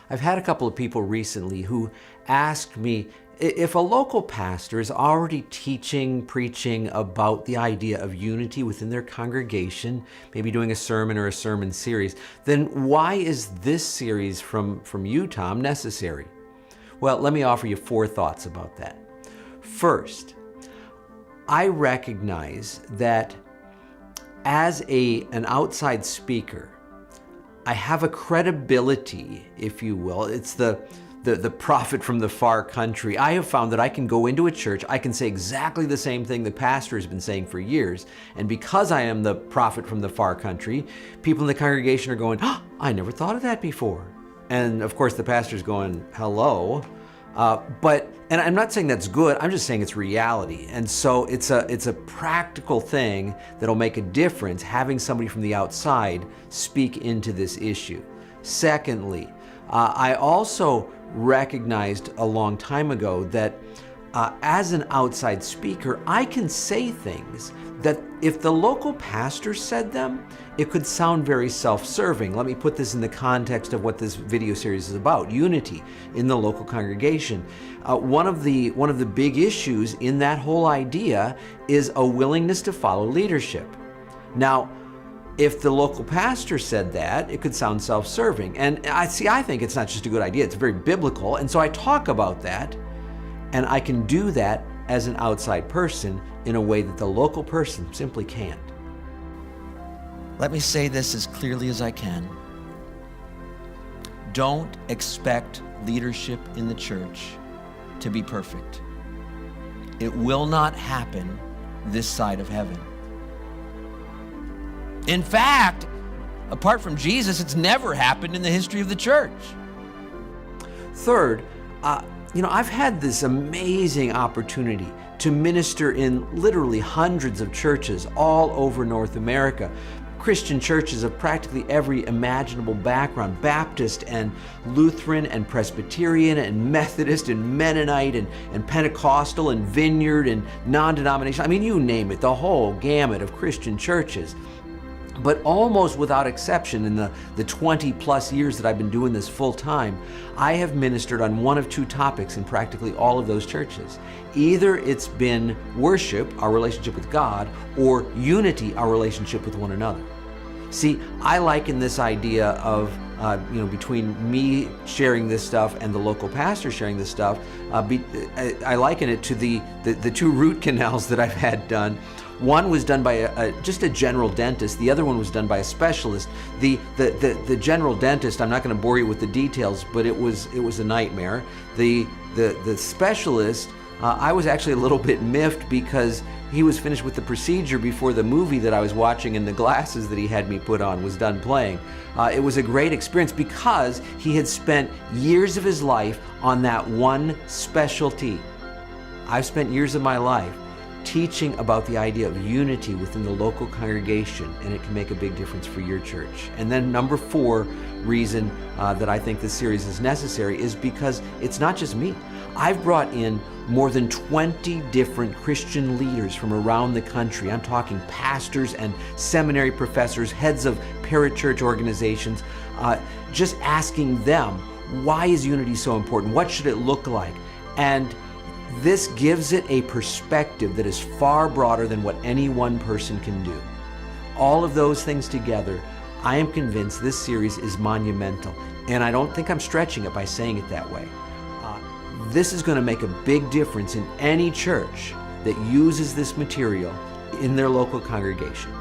I've had a couple of people recently who asked me if a local pastor is already teaching, preaching about the idea of unity within their congregation, maybe doing a sermon or a sermon series, then why is this series from you, Tom, necessary? Well, let me offer you 4 thoughts about that. First, I recognize that as an outside speaker, I have a credibility, if you will. It's the prophet from the far country. I have found that I can go into a church, I can say exactly the same thing the pastor has been saying for years, and because I am the prophet from the far country, people in the congregation are going, "Oh, I never thought of that before." And of course the pastor's going, "Hello." And I'm not saying that's good, I'm just saying it's reality. And so it's a practical thing that'll make a difference, having somebody from the outside speak into this issue. Secondly, I also recognized a long time ago that as an outside speaker, I can say things that if the local pastor said them, it could sound very self-serving. Let me put this in the context of what this video series is about, unity in the local congregation. One of the big issues in that whole idea is a willingness to follow leadership. Now, if the local pastor said that, it could sound self-serving. And I think it's not just a good idea, it's very biblical. And so I talk about that, and I can do that as an outside person in a way that the local person simply can't. Let me say this as clearly as I can. Don't expect leadership in the church to be perfect. It will not happen this side of heaven. In fact, apart from Jesus, it's never happened in the history of the church. Third, I've had this amazing opportunity to minister in literally hundreds of churches all over North America. Christian churches of practically every imaginable background, Baptist and Lutheran and Presbyterian and Methodist and Mennonite and Pentecostal and Vineyard and non-denominational. I mean, you name it, the whole gamut of Christian churches. But almost without exception, in the 20 plus years that I've been doing this full time, I have ministered on one of 2 topics in practically all of those churches. Either it's been worship, our relationship with God, or unity, our relationship with one another. See, I liken this idea of between me sharing this stuff and the local pastor sharing this stuff, I liken it to the 2 root canals that I've had done. One was done by just a general dentist. The other one was done by a specialist. The general dentist, I'm not going to bore you with the details, but it was a nightmare. The specialist, I was actually a little bit miffed because he was finished with the procedure before the movie that I was watching and the glasses that he had me put on was done playing. It was a great experience because he had spent years of his life on that one specialty. I've spent years of my life teaching about the idea of unity within the local congregation, and it can make a big difference for your church. And then number 4 reason that I think this series is necessary is because it's not just me. I've brought in more than 20 different Christian leaders from around the country. I'm talking pastors and seminary professors, heads of parachurch organizations, just asking them, why is unity so important? What should it look like? And this gives it a perspective that is far broader than what any one person can do. All of those things together, I am convinced this series is monumental. And I don't think I'm stretching it by saying it that way. This is going to make a big difference in any church that uses this material in their local congregation.